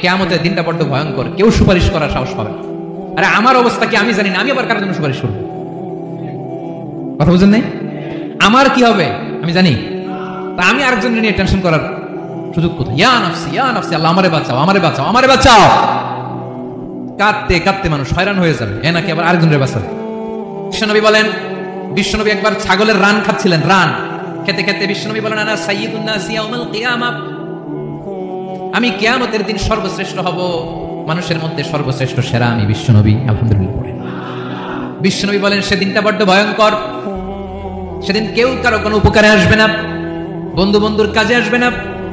কিয়ামতের দিনটা বড্ড ভয়ঙ্কর, কেউ সুপারিশ করার সাহস পাবে না। আরে আমার অবস্থা কি আমি জানি না, আমি আবার কার জন্য সুপারিশ করবো? কথা বুঝেন নাই? আমার কি হবে আমি জানি, তা আমি আরেকজনের নিয়ে টেনশন করার সুযোগ কোথায়? ইয়া নাফসি ইয়া নাফসি, আল্লাহ আমারে বাঁচাও আমারে বাঁচাও আমারে বাঁচাও। কাঁদতে কাঁদতে মানুষ হয়রান হয়ে যাবে, এ নাকি আবার আরেকজনের বাঁচাবে। বিশ্বনবী বলেন, বিশ্বনবী একবার ছাগলের রান খাচ্ছিলেন, রান খেতে খেতে বিশ্বনবী বলেন, আনা সাইয়্যিদুন নাস ইয়াউমাল কিয়ামাহ, আমি কিয়ামতের দিন সর্বশ্রেষ্ঠ হব, মানুষের মধ্যে সর্বশ্রেষ্ঠ সেরা আমি বিশ্বনবী। আলহামদুলিল্লাহ পড়েন। বিশ্বনবী বলেন সেদিনটা বড্ড ভয়ঙ্কর, সেদিন কেউ কারো কোনো উপকারে আসবে না, বন্ধু বন্ধুর কাজে আসবে না,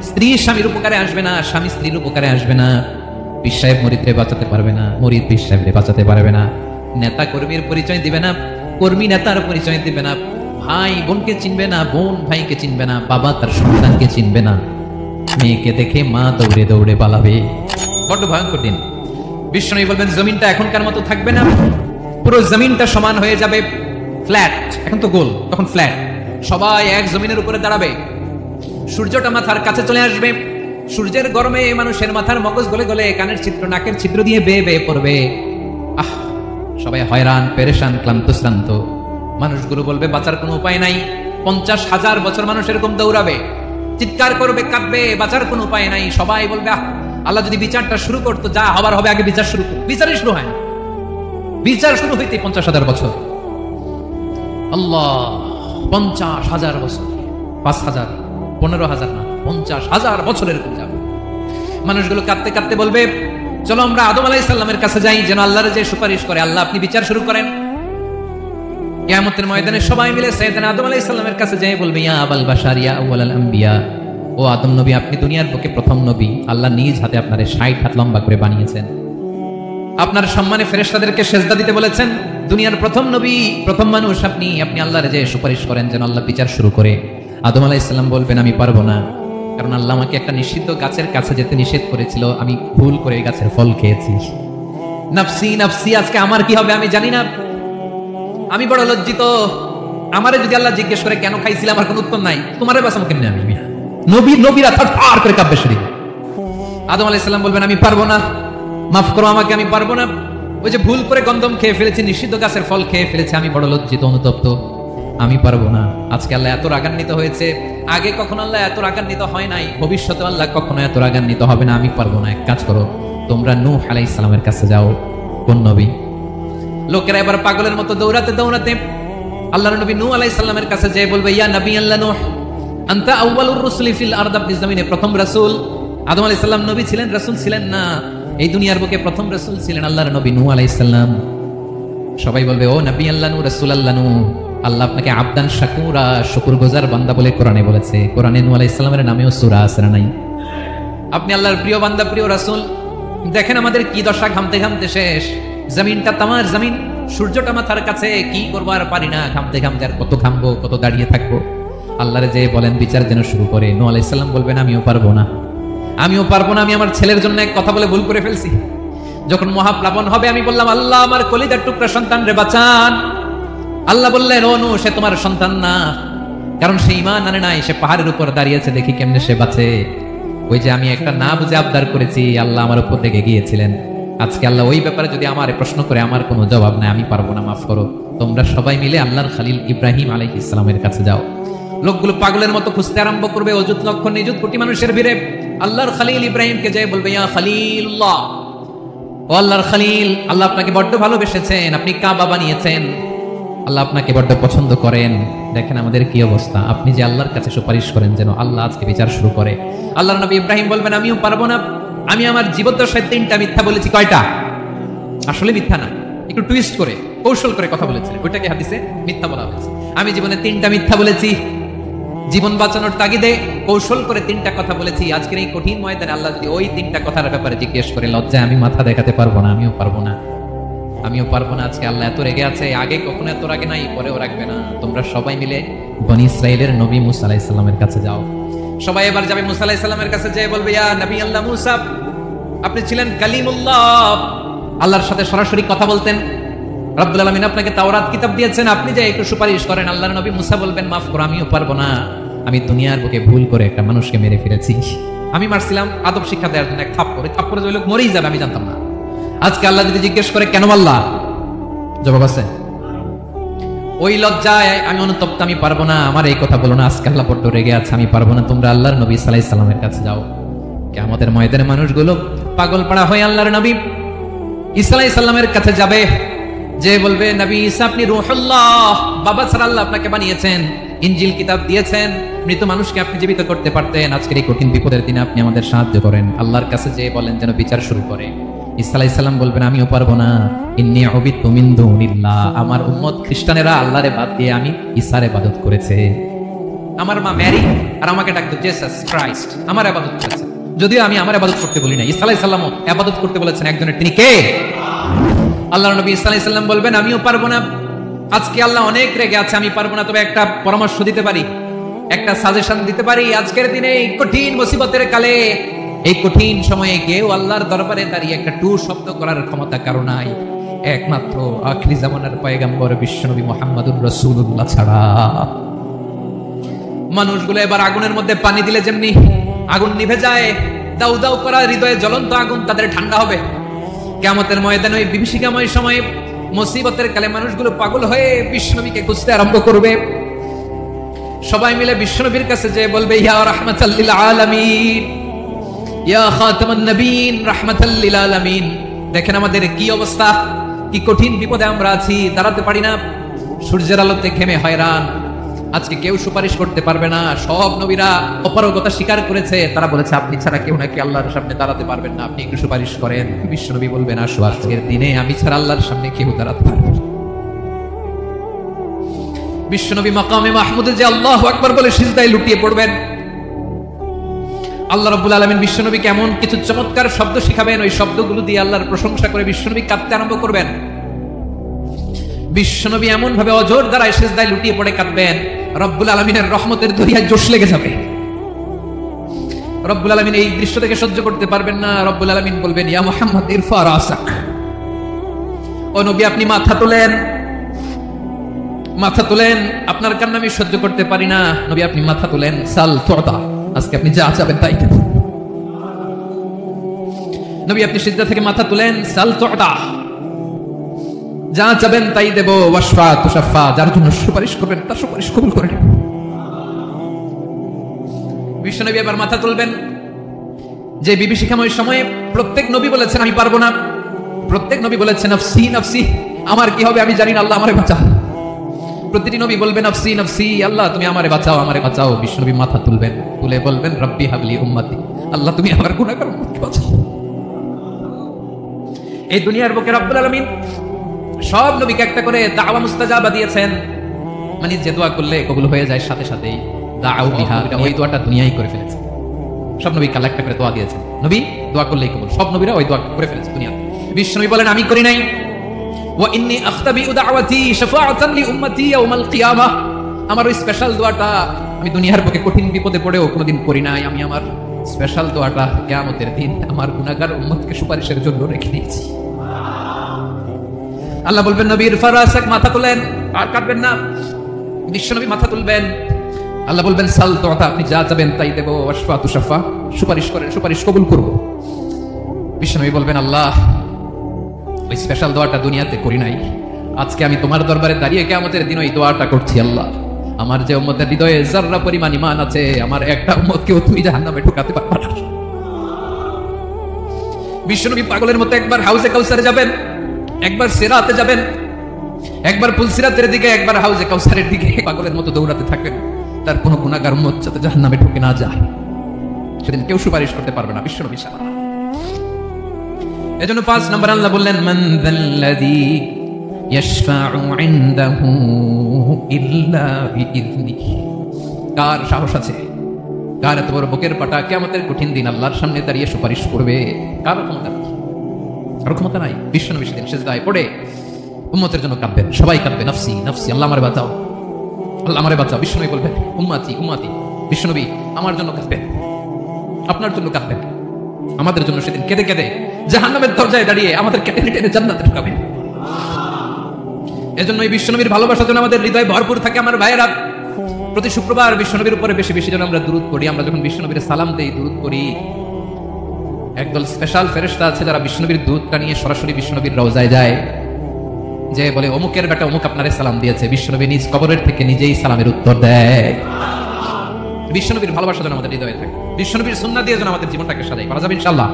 স্ত্রী স্বামীর উপকারে আসবে না, স্বামী স্ত্রীর উপকারে আসবে না, পীর সাহেব মুরিদকে বাঁচাতে পারবে না, মুরিদ পীর সাহেবকে বাঁচাতে পারবে না, নেতা কর্মীর পরিচয় দিবে না, কর্মী নেতার পরিচয় দিবে না, ভাই বোনকে চিনবে না, বোন ভাইকে চিনবে না, বাবা তার সন্তানকে চিনবে না, মেয়েকে দেখে মা দৌড়ে দৌড়ে পালাবে। বড্ড ভয়ঙ্কর দিন। বিশ্বনবী বলবেন জমিনটা এখনকার মতো থাকবে না, পুরো জমিনটা সমান হয়ে যাবে, ফ্ল্যাট, এখন তো গোল, তখন ফ্ল্যাট, সবাই এক জমিনের উপরে দাঁড়াবে, সূর্যটা মাথার কাছে চলে আসবে, সূর্যের গরমে মানুষের মাথার মগজ গলে গলে কানের ছিদ্র নাকের ছিদ্র দিয়ে বেয়ে বেয়ে পড়বে। আহ, সবাই হয়রান পেরেশান ক্লান্ত শ্রান্ত। মানুষগুলো বলবে বাঁচার কোনো উপায় নাই। 50,000 বছর মানুষ এরকম দৌড়াবে, চিৎকার করবে, কাঁদবে, বাঁচার কোনো উপায় নাই। সবাই বলবে আহ, আল্লাহ যদি বিচারটা শুরু করতো, যা হবার হবে, আগে বিচার শুরু করতো। বিচারই শুরু হয় না, বিচার শুরু হইতে 50,000 বছর। আল্লাহ, 50,000 বছর, 5,000, 15,000 না, 50,000 বছর এরকম যাবে। মানুষগুলো কাঁদতে কাঁদতে বলবে চলো আমরা আদম আলাইহিস সালামের কাছে যাই, যেন আল্লাহর যে সুপারিশ করে, আল্লাহ আপনি বিচার শুরু করেন। কিয়ামতের ময়দানে সবাই মিলে সাইয়েদনা আদম আলাইহিস সালামের কাছে যাই বলবে, ইয়া আবাল বাশার ইয়া আউয়ালাল আম্বিয়া, ও আদম নবী, আপনি দুনিয়ার বুকে প্রথম নবী, আল্লাহ নিজ হাতে আপনারে 60 হাত লম্বা করে বানিয়েছেন, আপনার সম্মানে ফেরেশতাদেরকে সেজদা দিতে বলেছেন, দুনিয়ার প্রথম নবী, প্রথম মানুষ আপনি, আপনি আল্লাহর যে সুপারিশ করেন যেন আল্লাহ বিচার শুরু করে। আদম আলাইহিস সালাম বলবেন আমি পারবো না, কারণ আল্লাহ আমাকে একটা নিষিদ্ধ গাছের কাছে যেতে নিষেধ করেছিল, আমি ভুল করে এই গাছের ফল খেয়েছি। নাফসি নাফসি, আজকে আমার কি হবে আমি জানি না, আমি বড় লজ্জিত। আমারে যদি আল্লাহ জিজ্ঞেস করে কেন খাইছিলাম, আমার কোনো উত্তর নাই, তোমারে বাঁচাবো কেমনে আমি? নবীরা থার করে কাঁপবে শরীর। আদম আলাইহিস সালাম বলবেন আমি পারবো না, মাফ করো আমাকে, আমি পারবো না, ওই যে ভুল করে গন্ধম খেয়ে ফেলেছি, নিষিদ্ধ গাছের ফল খেয়ে ফেলেছি, আমি বড় লজ্জিত অনুতপ্ত, আমি পারবো না। আজকে আল্লাহ এত রাগান্বিত হয়েছে, আগে কখনো আল্লাহ এত রাগান্বিত হয় নাই, ভবিষ্যতে আল্লাহ কখনো এত রাগান্বিত হবে না, আমি পারবো না। এক কাজ করো, তোমরা নূহ আলাইহিস সালামের কাছে যাও। কোন নবী? লোকেরা এবার পাগলের মতো দৌড়াতে দৌড়াতে আল্লাহর নবী নূহ আলাইহিস সালামের কাছে যেয়ে বলবে, ইয়া নবী আল্লাহ নূহ, আনতা আউয়ালুর রাসূলি ফিল আরদ, আপনি জমিনে প্রথম রাসূল। আদম আলাইহিস সালাম নবী ছিলেন, রাসূল ছিলেন না, এই দুনিয়ার বুকে প্রথম রাসূল ছিলেন আল্লাহর নবী নূহ আলাইহিস সালাম। সবাই বলবে ও নবী আল্লাহ নূহ, রাসূল আল্লাহ নূহ, আল্লাহ আপনাকে আবদান শাকুরা, শুকরগুজার বান্দা বলে কোরআনে বলেছে। কোরআনে নূহ আলাইহিস সালামের নামেও সূরা আছে না নাই? আপনি আল্লাহর প্রিয় বান্দা, প্রিয় রাসূল। দেখেন আমাদের কি দশা, ঘামতে ঘামতে শেষ, জমিনটা তামার জমিন, সূর্যটা মাথার কাছে, কি করবো আর পারি না, ঘামতে ঘামতে আর কত ঘামবো, কত দাঁড়িয়ে থাকবো। আল্লাহরে যে বলেন বিচার যেন শুরু করে। নূহ আলাইহিস সালাম বলবেন আমিও পারবো না, আমিও পারবো না, আমি আমার ছেলের জন্য এক কথা বলে ভুল করে ফেলছি। যখন মহাপ্লাবন হবে আমি বললাম আল্লাহ আমার কলিজার টুকরা সন্তান রে বাঁচান। আল্লাহ বললেন ও নূহ, সে তোমার সন্তান না, কারণ সে ঈমান আনে নাই, সে পাহাড়ের উপর দাঁড়িয়েছে, দেখি কেমনে সে বাঁচে। ওই যে আমি একটা না বুঝে আবদার করেছি, আল্লাহ আমার উপর রেগে গিয়েছিলেন। আজকে আল্লাহ ওই ব্যাপারে যদি আমারে প্রশ্ন করে, আমার কোনো জবাব নাই, আমি পারবো না, মাফ করো। তোমরা সবাই মিলে আল্লাহর খলিল ইব্রাহিম আলাইহিস সালামের কাছে যাও। লোকগুলো পাগলের মতো খুঁজতে আরম্ভ করবে, অযুত লক্ষ নিযুত কোটি মানুষের ভিড়ে আল্লাহর খলিল ইব্রাহিমকে যায় বলবে, ইয়া খলিলুল্লাহ, ও আল্লাহর খলিল, আল্লাহ আপনাকে বড্ড ভালোবেসেছেন, আপনি কাবা বানিয়েছেন, আল্লাহ আপনাকে বড্ড পছন্দ করেন। দেখেন আমাদের কি অবস্থা, আপনি যে আল্লাহর কাছে সুপারিশ করেন যেন আল্লাহ আজকে বিচার শুরু করে। আল্লাহর নবী ইব্রাহিম বলবেন আমিও পারবো না, আমি আমার জীবদ্দশায় 3টা মিথ্যা বলেছি। কয়টা? আসলে মিথ্যা না, একটু টুইস্ট করে কৌশল করে কথা বলেছিলেন, ওইটাকে হাদিসে মিথ্যা বলা হয়েছে। আমি জীবনে 3টা মিথ্যা বলেছি, জীবন বাঁচানোর তাগিদে কৌশল করে 3টা কথা বলেছি। আজকের এই কঠিন ময়দানে আল্লাহ যদি ওই 3টা কথার ব্যাপারে জিজ্ঞেস করে, লজ্জায় আমি মাথা দেখাতে পারবো না, আমিও পারবো না, আমিও পারবো না। আজকে আল্লাহ এত রেগে আছে, আগে কখনো এত রাগে নাই, পরেও রাখবে না। তোমরা সবাই মিলে বনি ইসরাইলের নবী মুসা আলাইহিস সালামের কাছে যাও। সবাই এবার যাবে মুসা আলাইহিস সালামের কাছে, যেয়ে বলবে ইয়া নবী আল্লাহ মুসা, আপনি ছিলেন কালিমুল্লাহ, আল্লাহর সাথে সরাসরি কথা বলতেন, রব্বুল আলামিন আপনাকে তাওরাত কিতাব দিয়েছেন, আপনি যে একটু সুপারিশ করেন। আল্লাহর নবী মুসা বলবেন মাফ করো, আমিও পারবো না, আমি দুনিয়ার বুকে ভুল করে একটা মানুষকে মেরে ফেলেছি, আমি মারছিলাম আদব শিক্ষা দেওয়ার জন্য এক থাপ্পড়, ওই থাপ্পড়ে যে লোক মরেই যাবে আমি জানতাম না। আজকে আল্লাহ যদি জিজ্ঞেস করে কেন মারলা, জবাব আছে? ওই লজ্জায় আমি অনুতপ্ত, আমি পারবো না, আমার এই কথা বলো না, আজকে আল্লাহ বড্ড রেগে আছে, আমি পারবো না। তোমরা আল্লাহর নবী সাল্লাল্লাহু আলাইহি সাল্লামের কাছে যাও। কিয়ামতের ময়দানে মানুষগুলো পাগল পাড়া হয়ে আল্লাহর নবী ঈসা আলাইহিস সালামের কাছে যাবে, যে বলবে নবী ঈসা আপনি রূহুল্লাহ, বাবা ছাড়া আল্লাহ আপনাকে বানিয়েছেন, ইনজিল কিতাব দিয়েছেন, মৃত মানুষকে আপনি জীবিত করতে পারতেন, আজকের এই কঠিন বিপদের দিনে আপনি আমাদের সাহায্য করেন। আল্লাহর কাছে যে বলেন যেন বিচার শুরু করে। ঈসা আলাইহিস সালাম বলবেন আমিও পারবো না, ইন্নী উবিদতু মিন দুনিল্লাহ, আমার উম্মত খ্রিস্টানেরা আল্লাহরে বাদ দিয়ে আমি ঈসার ইবাদত করেছে। আমার মা ম্যারি আর আমাকে ডাকতো জিসাস ক্রাইস্ট, আমার ইবাদত করেছে, যদিও আমি আমার ইবাদত করতে বলি না। ঈসা আলাইহিস সালামও ইবাদত করতে বলেছেন একজনের, তিনি কে? আল্লাহর নবী ঈসা আলাইহিস সালাম বলবেন আমিও পারবো না, আজকে আল্লাহ অনেক রেগে আছে, আমি পারবো না, তবে একটা পরামর্শ দিতে পারি, একটা সাজেশন দিতে পারি। আজকের দিনে এই কঠিন মুসিবতের কালে, এই কঠিন সময়ে কেউ আল্লাহর দরবারে দাঁড়িয়ে একটা টু শব্দ করার ক্ষমতা কারো নাই, একমাত্র আখিরি জামানার পয়গম্বর বিশ্বনবী মুহাম্মদুর রাসূলুল্লাহ ছাড়া। মানুষগুলো এবার আগুনের মধ্যে পানি দিলে যেমনি আগুন নিভে যায়, দাউ দাউ করা হৃদয়ে জ্বলন্ত আগুন তাদের ঠান্ডা হবে। কিয়ামতের ময়দানে ওই বিভীষিকাময় সময়ে মুসিবতের কালে মানুষগুলো পাগল হয়ে বিশ্বনবীকে খুঁজতে আরম্ভ করবে। সবাই মিলে বিশ্বনবীর কাছে যে বলবে ইয়া রাহমাতাল লিল আলামিন, ইয়া খাতামান নবীন, রাহমাতাল লিল আলামিন, দেখেন আমাদের কি অবস্থা, কি কঠিন বিপদে আমরা আছি, দাঁড়াতে পারি না, সূর্যের আলোতে ঘেমে হয়রান, আজকে কেউ সুপারিশ করতে পারবে না। সব নবীরা অপারগতা স্বীকার করেছে, তারা বলেছে আপনি ছাড়া কেউ নাকি আল্লাহর সামনে দাঁড়াতে পারবেন না, আপনি একটু সুপারিশ করেন। বিশ্বনবী বলবেন আসো, আজকের দিনে আমি ছাড়া আল্লাহর সামনে কেউ দাঁড়াতে পারবে না। বিশ্বনবী মাকামে মাহমুদে যে আল্লাহু আকবার বলে সিজদায় লুটিয়ে পড়বেন। আল্লাহ রাব্বুল আলামিন বিশ্বনবীকে এমন কিছু চমৎকার শব্দ শিখাবেন, ওই শব্দগুলো দিয়ে আল্লাহর প্রশংসা করে বিশ্বনবী কাঁদতে আরম্ভ করবেন। বিশ্বনবী এমন ভাবে অজর দ্বারায় সিজদায় লুটিয়ে পড়ে কাঁদবেন, রব্বুল আলামিনের রহমতের দরিয়ায় জোশ লেগে যাবে। রব্বুল আলামিন এই দৃশ্য থেকে সহ্য করতে পারবেন না। রব্বুল আলামিন বলবেন ইয়া মুহাম্মদ ইরফা রাসাক, ও নবী আপনি মাথা তোলেন, মাথা তোলেন, আপনার কান্না আমি সহ্য করতে পারি না, নবী আপনি মাথা তোলেন। সাল তুতা, আজকে আপনি যা চাবেন তাই দেব। নবী আপনি সিজদা থেকে মাথা তুলেন, সাল তুতা, যা চাবেন তাই দেব। ওয়াশফা তুশাফা, যার জন্য সুপারিশ করবেন তার সুপারিশ কবুল করে নেব। বিশ্বনবী এবার মাথা তুলবেন। যে বিভীষিকাময় সময়ে প্রত্যেক নবী বলেছেন আমি পারবো না, প্রত্যেক নবী বলেছেন নফসি নফসি, আমার কি হবে আমি জানি না, আল্লাহ আমারে বাঁচাও। প্রতিটি নবী বলবেন নফসি নফসি, আল্লাহ তুমি আমারে বাঁচাও, আমারে বাঁচাও। বিশ্বনবী মাথা তুলবেন, তুলে বলবেন রব্বি হাবলি উম্মতি, আল্লাহ তুমি আমার গুনাহগার উম্মতকে বাঁচাও। এই দুনিয়ার বুকে রব্বুল আলামিন সব নবীকে একটা করে দাওয়া মুস্তাজাবা দিয়েছেন, মানে যে দোয়া করলে কবুল হয়ে যায় সাথে সাথেই, দাউ বিহা, ওই দোয়াটা দুনিয়ায় করে ফেলেছে। সব নবী কাল একটা করে দোয়া দিয়েছেন, নবী দোয়া করলেই কবুল, সব নবীরা ওই দোয়া করে ফেলেছে দুনিয়াতে। বিশ্বনবী বলেন আমি করি নাই, ওয়া ইন্নী আখতাবিউ দাওয়াতি শাফাআতান লি উম্মতি ইয়াউমাল কিয়ামাহ, আমার ওই স্পেশাল দোয়াটা আমি দুনিয়ার বুকে কঠিন বিপদে পড়েও কোনোদিন করি নাই, আমি আমার স্পেশাল দোয়াটা কিয়ামতের দিন আমার গুনাহগার উম্মতকে সুপারিশের জন্য রেখে দিয়েছি। আল্লাহ বলবেন নবীর ফারাসাক, মাথা তুলেন, আর কাটবেন না। বিশ্বনবী মাথা তুলবেন, আল্লাহ বলবেন সাল তুতা, আপনি যা চাবেন তাই দেব। ওয়াশফা তুশাফা, সুপারিশ করেন, সুপারিশ কবুল করব। বিশ্বনবী বলবেন আল্লাহ ওই স্পেশাল দোয়াটা দুনিয়াতে করি নাই, আজকে আমি তোমার দরবারে দাঁড়িয়ে কিয়ামতের দিন ওই দোয়াটা করছি। আল্লাহ আমার যে উম্মতের হৃদয়ে যাররা পরিমাণ ঈমান আছে, আমার একটা উম্মতকেও তুমি জাহান্নামে ঢোকাতে পারবে না। বিশ্বনবী পাগলের মতো একবার হাউজে কাউসারে যাবেন, একবার সিরাতে যাবেন, একবার পুলসিরাতের দিকে, একবার হাউজে কাউসারের দিকে পাগলের মতো দৌড়াতে থাকবেন। তার কোনো গুনাহগার উম্মত যাতে জাহান্নামে ঢুকে না যায়, সেদিন কেউ সুপারিশ করতে পারবে না বিশ্বনবী ছাড়া। এজন্য 5 নম্বর আল্লাহ বললেন মান যাল্লাযী ইয়াশফাউ ইনদাহু ইল্লা বিইযনিহি, কার সাহস আছে, কার এত বড় বুকের পাটা কিয়ামতের কঠিন দিন আল্লাহর সামনে দাঁড়িয়ে সুপারিশ করবে, কার ক্ষমতা নেই, কারো ক্ষমতা নাই। বিশ্বনবী সেদিন সিজদায় পড়ে উম্মতের জন্য কাঁদবেন, সবাই কাঁদবে নফসি নফসি, আল্লাহ আমারে বাঁচাও, আল্লাহ আমারে বাঁচাও। বিশ্বনবী বলবেন উম্মতি উম্মতি, বিশ্বনবী আমার জন্য কাঁদবেন, আপনার জন্য কাঁদবেন, আমাদের জন্য সেদিন কেঁদে কেঁদে জাহান্নামের দরজায় দাঁড়িয়ে আমাদের টেনে টেনে জান্নাতে ঢুকাবেন। এজন্য এই বিশ্বনবীর ভালোবাসা যেন আমাদের হৃদয়ে ভরপুর থাকে। আমার ভাইয়েরা, প্রতি শুক্রবার বিশ্বনবীর উপরে বেশি বেশি যেন আমরা দুরূদ পড়ি। আমরা যখন বিশ্বনবীর সালাম দেই, দুরূদ পড়ি, একদল স্পেশাল ফেরেশতা আছে যারা বিশ্বনবীর দুধটা নিয়ে সরাসরি বিশ্বনবীর রওজায় যায়, যে বলে অমুকের বেটা অমুক আপনারে সালাম দিয়েছে। বিশ্বনবী নিজ কবরের থেকে নিজেই সালামের উত্তর দেয়। বিশ্বনবীর ভালোবাসা যেন আমাদের হৃদয়ে থাকে, বিশ্বনবীর সুন্নাহ দিয়ে যেন আমাদের জীবনটাকে সাজাই করা যাবে ইনশাআল্লাহ।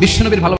বিশ্বনবীর ভালো